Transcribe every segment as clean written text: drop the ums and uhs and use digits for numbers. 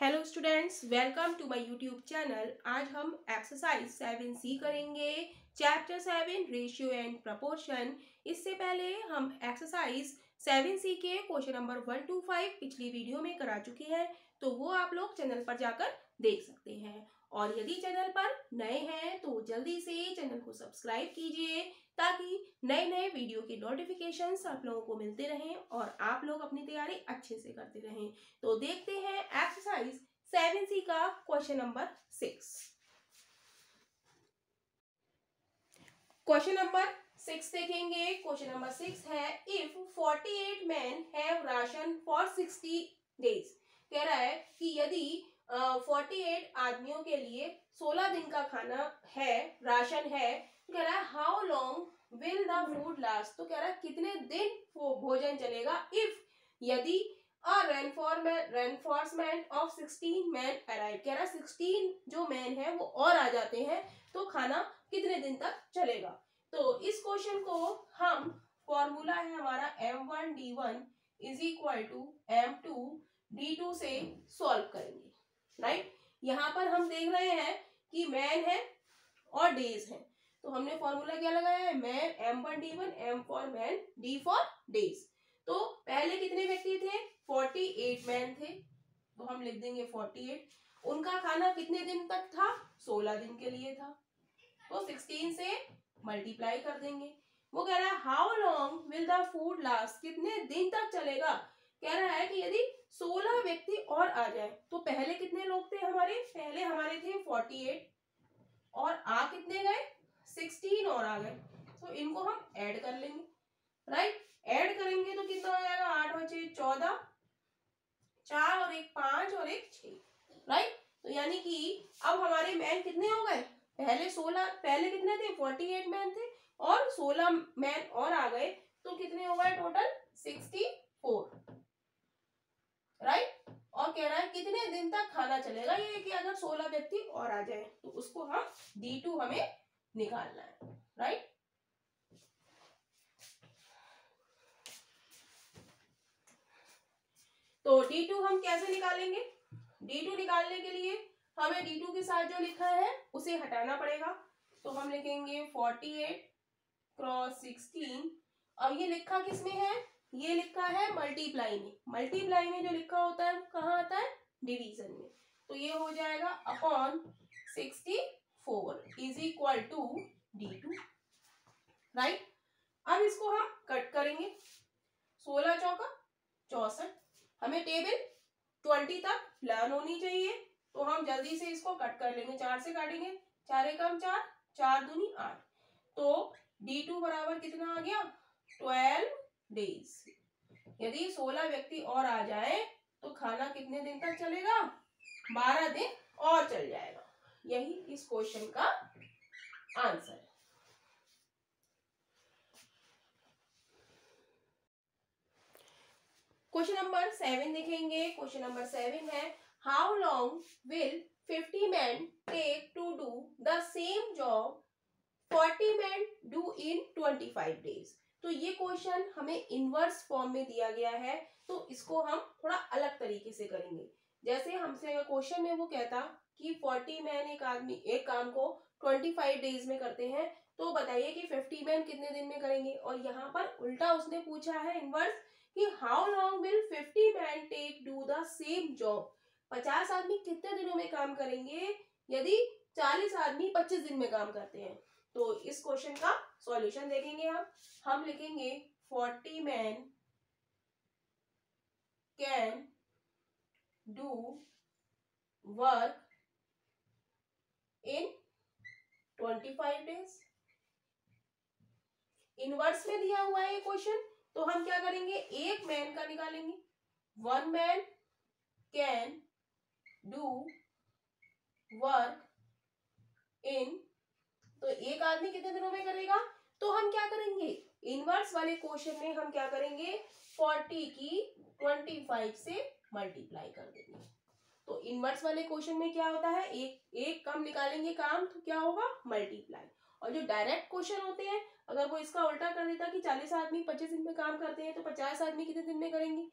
Hello students, welcome to my YouTube channel. आज हम exercise 7C करेंगे, चैप्टर 7 रेशियो एंड प्रपोर्शन। इससे पहले हम एक्सरसाइज 7C के क्वेश्चन नंबर 1 to 5 पिछली वीडियो में करा चुके हैं, तो वो आप लोग चैनल पर जाकर देख सकते हैं। और यदि चैनल पर नए हैं तो जल्दी से चैनल को सब्सक्राइब कीजिए ताकि नए नए वीडियो के नोटिफिकेशंस आप लोगों को मिलते रहें और आप लोग अपनी तैयारी अच्छे से करते रहें। तो देखते हैं एक्सरसाइज 7C का क्वेश्चन नंबर 6। क्वेश्चन नंबर 6 देखेंगे। क्वेश्चन नंबर 6 है, if 48 men have ration for 60 days। कह रहा है कि यदि 48 आदमियों के लिए 16 दिन का खाना है, राशन है, तो कह रहा है how long will the food last. तो कह रहा है कितने दिन वो भोजन चलेगा, इफ यदि रेनफोर्समेंट ऑफ 16 मैन अराइव। कह रहा है 16 जो मैन है वो और आ जाते हैं तो खाना कितने दिन तक चलेगा। तो इस क्वेश्चन को हम फॉर्मूला है हमारा M1D1 is equal to M2D2 से सॉल्व करेंगे। राइट, यहाँ पर हम देख रहे हैं कि मैन है और डेज है, तो हमने फॉर्मूला क्या लगाया है, man M1D1, M for man, D for days. तो पहले कितने व्यक्ति थे, 48 मैन थे, तो हम लिख देंगे 48। उनका खाना कितने दिन तक था, 16 दिन के लिए था, तो 16 से मल्टीप्लाई कर देंगे। वो कह रहा है how long will the food last, कितने दिन तक चलेगा। कह रहा है कि यदि 16 व्यक्ति और आ जाए, तो पहले कितने लोग थे हमारे, पहले हमारे थे 48 और आ कितने गए, 16 और आ गए, तो इनको हम ऐड कर लेंगे। राइट, ऐड करेंगे तो कितना हो जाएगा, 8 और 6 14, 4 और 1 5 और 1 6। राइट, तो यानी कि अब हमारे मैन कितने हो गए, पहले 16, पहले कितने थे, 48 मैन थे और 16 मैन और आ गए, तो कितने हो गए टोटल, 64। राइट, और कह रहा है कितने दिन तक खाना चलेगा, ये कि अगर 16 व्यक्ति और आ जाए, तो उसको हम D2 हमें निकालना है। राइट, तो D2 हम कैसे निकालेंगे, D2 निकालने के लिए हमें D2 के साथ जो लिखा है उसे हटाना पड़ेगा, तो हम लिखेंगे 48 क्रॉस 16। अब ये लिखा किस में है, ये लिखा है मल्टीप्लाई में। मल्टीप्लाई में जो लिखा होता है वो कहाँ आता है, डिवीजन में, तो ये हो जाएगा upon 64 is equal to D2। Right, अब इसको हम कट करेंगे, 16 चौका 64। हमें टेबल 20 तक लर्न होनी चाहिए, तो हम जल्दी से इसको कट कर लेंगे, 4 से काटेंगे, 4 एकम 4, 4 दूनी 8, तो D2 बराबर कितना आ गया, 12 डेज। यदि 16 व्यक्ति और आ जाए तो खाना कितने दिन तक चलेगा, 12 दिन और चल जाएगा। यही इस क्वेश्चन का आंसर है। क्वेश्चन नंबर 7 देखेंगे। क्वेश्चन नंबर 7 है, how long will 50 men take to do the same job 40 men do in 25 days। तो ये क्वेश्चन हमें इनवर्स फॉर्म में दिया गया है, तो इसको हम थोड़ा अलग तरीके से करेंगे। जैसे हमसे अगर क्वेश्चन में वो कहता कि 40 मैन एक आदमी एक काम को 25 डेज में करते हैं, तो बताइए कि 50 मैन कितने दिन में करेंगे। और यहाँ पर उल्टा उसने पूछा है इनवर्स कि how long will 50 man take do the same job. 50 आदमी कितने दिनों में काम करेंगे यदि 40 आदमी 25 दिन में काम करते हैं। तो इस क्वेश्चन का सॉल्यूशन देखेंगे हम लिखेंगे 40 men can do work in 25 days। Inverse में दिया हुआ है ये क्वेश्चन, तो हम क्या करेंगे, एक मैन का निकालेंगे, 1 man कैन डू वर्क इन, तो एक आदमी कितने दिनों में करेगा, तो हम क्या करेंगे, इनवर्स वाले क्वेश्चन में हम क्या करेंगे, 40 की 25 से मल्टीप्लाई कर देंगे। तो इनवर्स वाले क्वेश्चन में क्या होता है, एक कम निकालेंगे काम, तो क्या होगा, मल्टीप्लाई। और जो डायरेक्ट क्वेश्चन होते हैं, अगर वो इसका उल्टा कर देता कि 40 आदमी 25 दिन में काम करते हैं, तो 50 आदमी कितने दिन में करेंगे,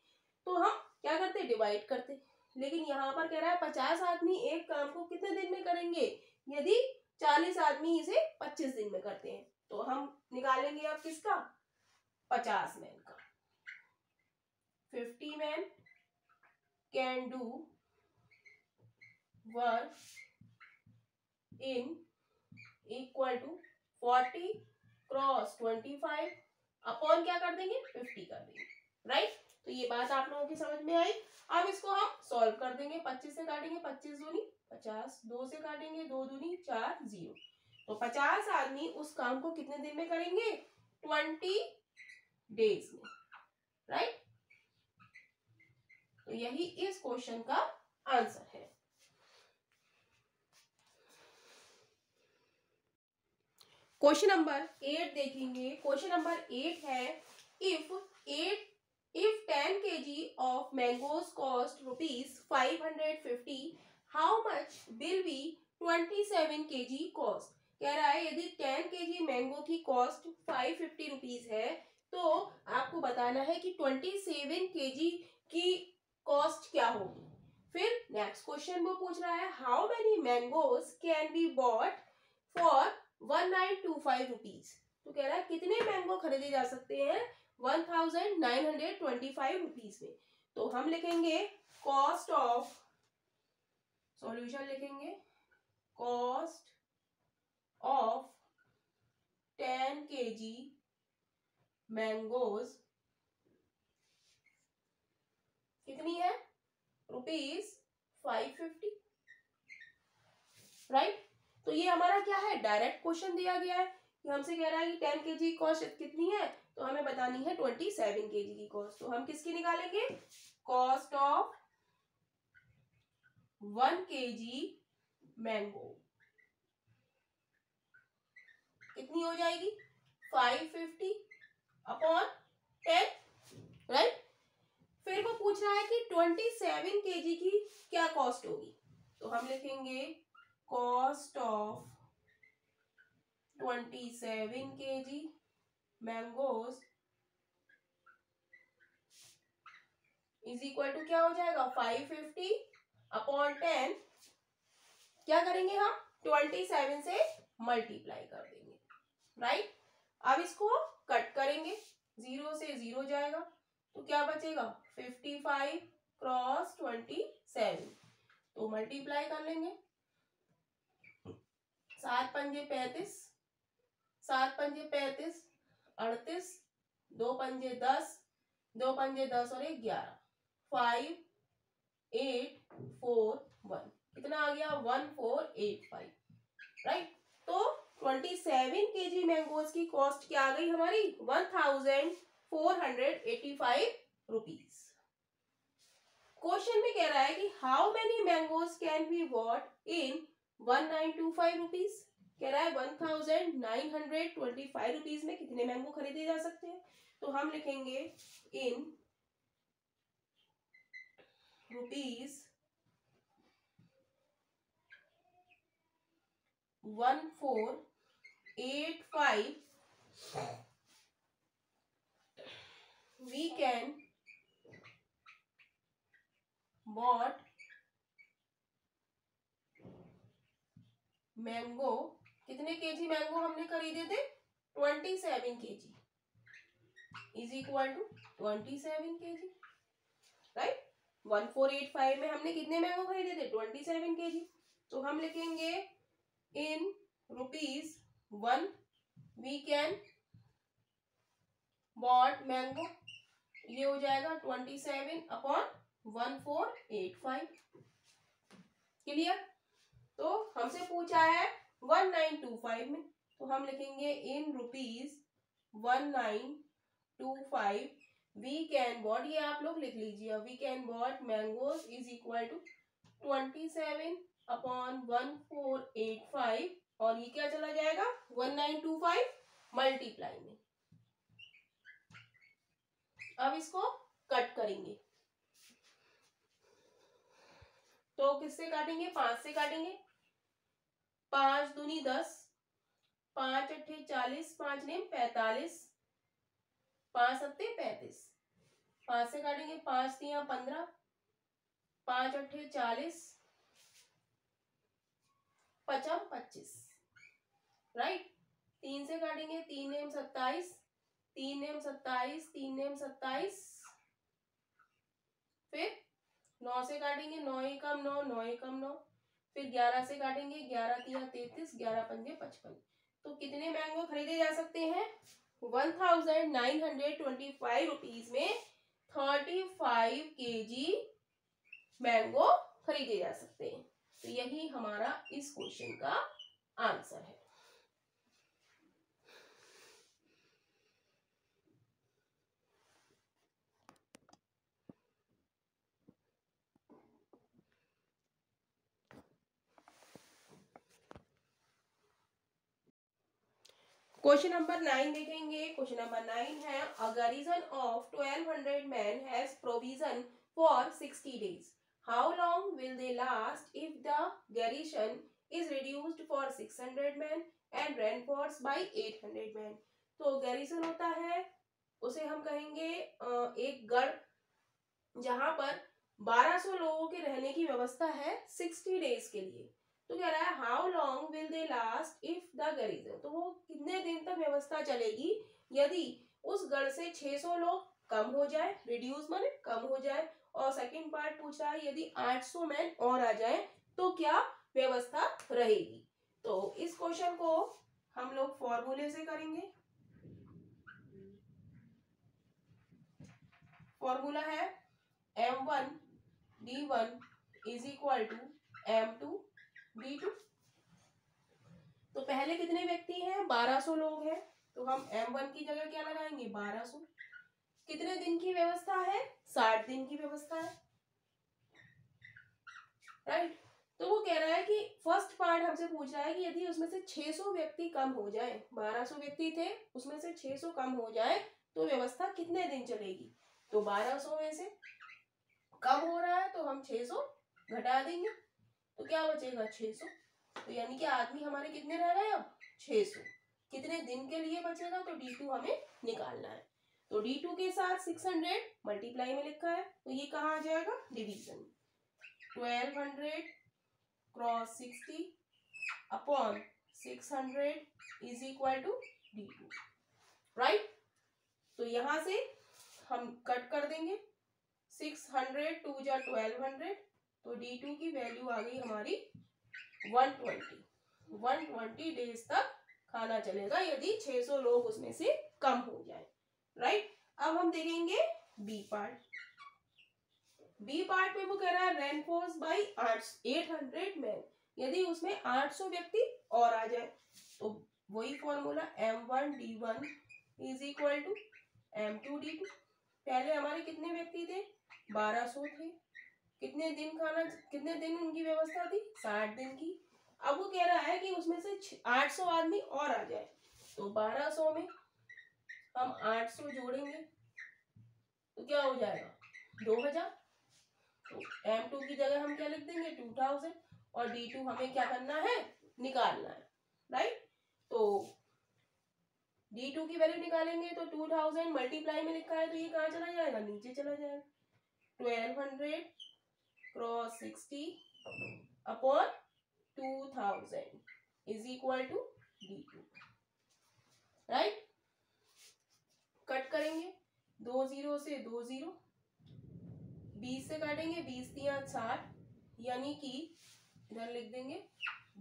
तो हम क्या करते, डिवाइड करते, लेकिन यहाँ पर कह रहा है 50 आदमी एक काम को कितने दिन में करेंगे, यदि 40 आदमी इसे 25 दिन में करते हैं। तो हम निकालेंगे अब किसका, 50 मैन का। 50 man can do work in equal to 40 cross 25 upon क्या कर देंगे, 50 कर देंगे, राइट। तो ये बात आप लोगों की समझ में आई। अब इसको हम सॉल्व कर देंगे। 25 से काटेंगे, 25 दूनी 50, 2 से काटेंगे, 2 दूनी 4, 0। तो 50 आदमी उस काम को कितने दिन में करेंगे, 20 डेज में, राइट। तो यही इस क्वेश्चन का आंसर है। क्वेश्चन नंबर 8 देखेंगे। क्वेश्चन नंबर 8 है, if 10 kg of mangoes cost ₹550, how much will be 27 kg cost? कह रहा है यदि 10 kg मैंगो की कॉस्ट 550 रुपीज है, तो आपको बताना है कि 27 kg की कॉस्ट क्या होगी। फिर नेक्स्ट क्वेश्चन वो पूछ रहा है, how many mangoes can be bought for 1925 rupees. तो कह रहा है कितने मैंगो खरीदे जा सकते हैं 1925 रुपीज में। तो हम लिखेंगे कॉस्ट ऑफ, सॉल्यूशन लिखेंगे कॉस्ट ऑफ 10 kg मैंगोज कितनी है, ₹550, राइट। तो ये हमारा क्या है, डायरेक्ट क्वेश्चन दिया गया है कि हमसे कह रहा है कि 10 kg कॉस्ट कितनी है, तो हमें बतानी है 27 kg की कॉस्ट। तो हम किसकी निकालेंगे, कॉस्ट ऑफ 1 kg मैंगो कितनी हो जाएगी, 550 अपॉन 10, राइट। फिर वो पूछ रहा है कि 27 kg की क्या कॉस्ट होगी। तो हम लिखेंगे cost of 27 kg mangoes is equal to क्या हो जाएगा, 550 अपॉन 10, क्या करेंगे हम 27 से मल्टीप्लाई कर देंगे, राइट। अब इसको कट करेंगे, 0 से 0 जाएगा, तो क्या बचेगा 55 क्रॉस 27, तो मल्टीप्लाई कर लेंगे, 7 पंजे 35, 7 पंजे 35, 38, 2 पंजे 10, 2 पंजे 10 और 1 11, 5 8 4 1, कितना आ गया 1485, राइट। तो 27 kg मैंगोज की कॉस्ट क्या आ गई हमारी 1485 रुपीज। क्वेश्चन में कह रहा है कि how many mangoes can be bought in 1925 rupees. कह रहा है 1925 रुपीज में कितने मैंगो खरीदे जा सकते हैं। तो हम लिखेंगे in rupees 1485 we can bought mango, कितने केजी मैंगो हमने खरीदे थे 27 KG is equal to 27 KG, right. 1485 में हमने कितने मैंगो खरीदे थे 27 केजी। तो हम लिखेंगे in rupees 1 we can bought mango, ये हो जाएगा 27 अपॉन 1485, क्लियर। तो हमसे पूछा है 1925 में, तो हम लिखेंगे in rupees 1925 we can bought, ये आप लोग लिख लीजिए, we can bought mangoes is equal to 27 upon 1485, और ये क्या चला जाएगा 1925 मल्टीप्लाई में। अब इसको कट करेंगे, तो किससे काटेंगे 5 से काटेंगे, 5 दूनी 10, 5 अट्ठे 40, 5 नेम 45, 5 सत्ते 35, 5 से काटेंगे 5 तिया 15, 5 अट्ठे 40, 5 25, राइट। 3 से काटेंगे, 3 नेम 27, 3 नेम 27, 3 नेम 27, फिर 9 से काटेंगे, 9 एकम 9, 9 एकम 9, फिर 11 से काटेंगे, 11 तिया 33, 11 पंजे 55। तो कितने मैंगो खरीदे जा सकते हैं? 1925 रुपीज में 35 kg मैंगो खरीदे जा सकते हैं। तो यही हमारा इस क्वेश्चन का आंसर है। क्वेश्चन नंबर 9 देखेंगे। क्वेश्चन नंबर 9 है, अ garrison of 1200 men has provision for 60 days. How long will they last if the garrison is reduced for 600 men and reinforced by 800 men? तो garrison होता है, उसे हम कहेंगे एक गढ़, जहां पर 1200 लोगों के रहने की व्यवस्था है 60 डेज के लिए। तो कह रहा है how long will they last if the garrison, तो वो कितने दिन तक व्यवस्था चलेगी यदि उस गढ़ से 600 लोग कम हो जाए, रिड्यूस माने कम हो जाए। और सेकंड पार्ट पूछ रहा है यदि 800 मैन और आ जाए तो क्या व्यवस्था रहेगी। तो इस क्वेश्चन को हम लोग फॉर्मूले से करेंगे। फॉर्मूला है M1 D1 is equal to M2 D2। तो पहले कितने व्यक्ति हैं? 1200 लोग हैं, तो हम M1 की जगह क्या लगाएंगे? 1200। कितने दिन की व्यवस्था है? 60 दिन की व्यवस्था है, राइट। तो वो कह रहा है कि फर्स्ट पार्ट हमसे पूछ रहा है कि यदि उसमें से 600 व्यक्ति कम हो जाए, 1200 व्यक्ति थे उसमें से 600 कम हो जाए तो व्यवस्था कितने दिन चलेगी। तो 1200 में से कम हो रहा है तो हम 600 घटा देंगे, तो क्या बचेगा? 600। तो यानी कि आदमी हमारे कितने रह गए अब? 600। कितने दिन के लिए बचेगा? तो D2 हमें निकालना है। तो D2 के साथ 600 मल्टीप्लाई में लिखा है, तो ये कहाँ आ जाएगा? Division. 1200 cross 60 upon 600 is equal to D2, right. तो यहां से हम कट कर देंगे, 600 2 जा 1200, तो D2 की वैल्यू आ गई हमारी 120 डेज तक खाना चलेगा यदि 600 लोग उसमें से कम हो जाए, राइट। अब हम देखेंगे बी पार्ट। बी पार्ट में वो कह रहा है रेनफोर्स बाई 800 मैन, यदि उसमें 800 व्यक्ति और आ जाए तो वही formula M1 D1 is equal to M2 D2। पहले हमारे कितने व्यक्ति थे? 1200 थे। कितने दिन उनकी व्यवस्था थी? 60 दिन की। अब वो कह रहा है कि उसमें से 800 आदमी और आ जाए, तो 1200 में हम 800 जोड़ेंगे तो क्या हो जाएगा? 2000। तो M2 की जगह हम क्या लिख देंगे? 2000। और D2 हमें क्या करना है? निकालना है, राइट। तो D2 की वैल्यू निकालेंगे तो 2000 मल्टीप्लाई में लिखा है, तो ये कहाँ चला जाएगा? नीचे चला जाएगा। 1200 cross 60 upon 2000 is equal to D2, right. Cut करेंगे, 2 0 से 2 0, 20 से काटेंगे, 20 तिया 60, यानी कि इधर लिख देंगे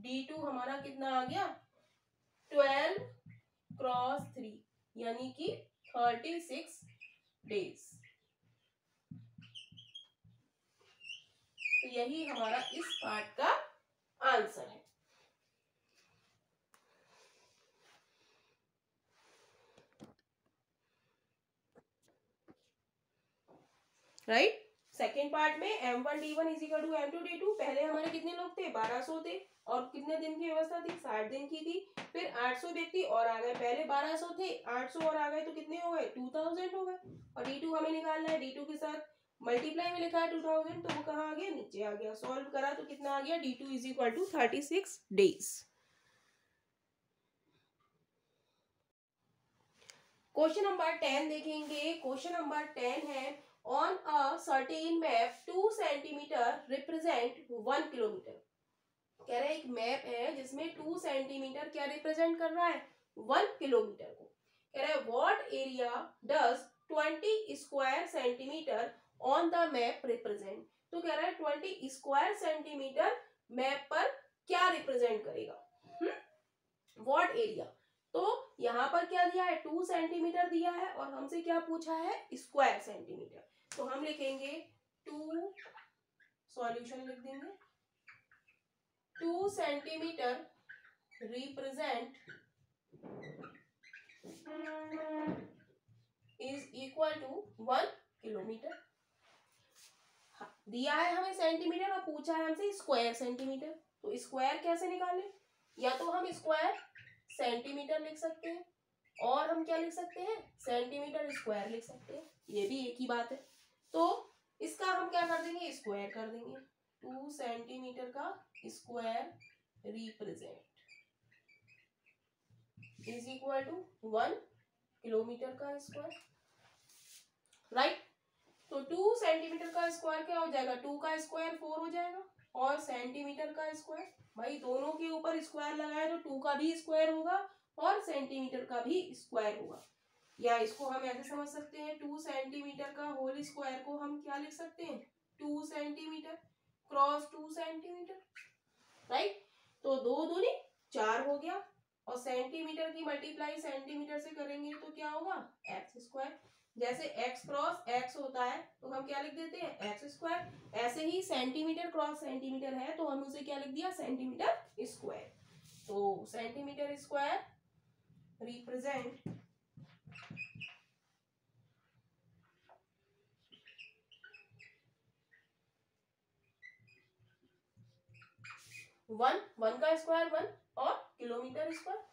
D2 हमारा कितना आ गया? 12 क्रॉस 3, यानी कि 36 डेज। तो यही हमारा इस पार्ट का आंसर है, राइट। सेकेंड पार्ट में M1 D1 is equal to M2 D2। पहले हमारे कितने लोग थे? 1200 थे, और कितने दिन की व्यवस्था थी? 60 दिन की थी। फिर 800 व्यक्ति और आ गए, पहले 1200 थे, 800 और आ गए तो कितने हो गए? 2000 हो गए। और D2 हमें निकालना है, D2 के साथ मल्टीप्लाई में लिखा है 2000, तो वो कहाँ आ गया? नीचे आ गया। सॉल्व करा तो कितना आ गया? D2 is equal to 36 days. Question number 10 देखेंगे। क्वेश्चन नंबर 10 है, on a certain map 2 centimetre represent 1 kilometre. कह रहे हैं एक मैप है जिसमें 2 सेंटीमीटर क्या रिप्रेजेंट कर रहा है, 1 किलोमीटर को। कह रहे हैं what area does 20 square centimetre on the map represent. तो कह रहा है 20 स्क्वायर सेंटीमीटर मैप पर क्या रिप्रेजेंट करेगा, व्हाट एरिया। तो यहाँ पर क्या दिया है, 2 सेंटीमीटर दिया है और हमसे क्या पूछा है, स्क्वायर सेंटीमीटर। तो हम लिखेंगे 2, सॉल्यूशन लिख देंगे, 2 centimetre represent is equal to 1 kilometre. दिया है हमें सेंटीमीटर और पूछा है हमसे स्क्वायर सेंटीमीटर। तो स्क्वायर कैसे निकालें, या तो हम स्क्वायर सेंटीमीटर लिख सकते हैं और हम क्या लिख सकते हैं, सेंटीमीटर स्क्वायर लिख सकते हैं, ये भी एक ही बात है। तो इसका हम क्या कर देंगे, स्क्वायर कर देंगे। 2 सेंटीमीटर का square represent is equal to 1 kilometre का स्क्वायर, राइट। तो 2 सेंटीमीटर का स्क्वायर क्या हो जाएगा, 2 का स्क्वायर 4 हो जाएगा, और सेंटीमीटर का स्क्वायर, भाई दोनों के ऊपर स्क्वायर लगाए तो 2 का भी स्क्वायर होगा और सेंटीमीटर का भी स्क्वायर होगा। या इसको हम ऐसे समझ सकते हैं, 2 सेंटीमीटर का होल स्क्वायर को हम क्या लिख सकते हैं, 2 सेंटीमीटर क्रॉस 2 सेंटीमीटर, राइट। तो 2 दूनी 4 हो गया, और सेंटीमीटर की मल्टीप्लाई सेंटीमीटर से करेंगे तो क्या होगा, एक्स स्क्वायर। जैसे x क्रॉस x होता है तो हम क्या लिख देते हैं, एक्स स्क्वायर। ऐसे ही सेंटीमीटर क्रॉस सेंटीमीटर है तो हम उसे क्या लिख दिया, सेंटीमीटर स्क्वायर। तो सेंटीमीटर स्क्वायर रिप्रेजेंट 1 का स्क्वायर 1 और किलोमीटर स्क्वायर,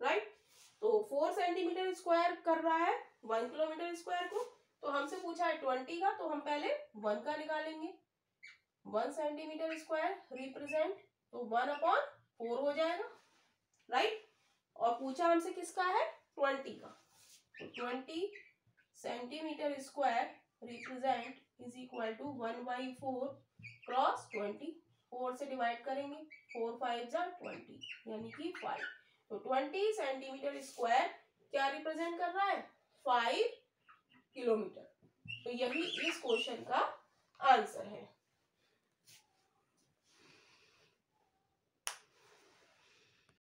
राइट। तो 4 सेंटीमीटर स्क्वायर कर रहा है 1 किलोमीटर स्क्वायर को। तो हमसे पूछा है 20 का, तो हम पहले 1 का निकालेंगे। 1 सेंटीमीटर स्क्वायर रिप्रेजेंट, तो 1/4 हो जाएगा, राइट। और पूछा हमसे किसका है, 20 का। तो 20 centimetre square represent is equal to 1/4 cross 20। 4 से डिवाइड करेंगे, 4 5 जा 20 यानी कि 5। तो 20 सेंटीमीटर स्क्वायर क्या रिप्रेजेंट कर रहा है, 5 किलोमीटर। तो यही इस क्वेश्चन का आंसर है।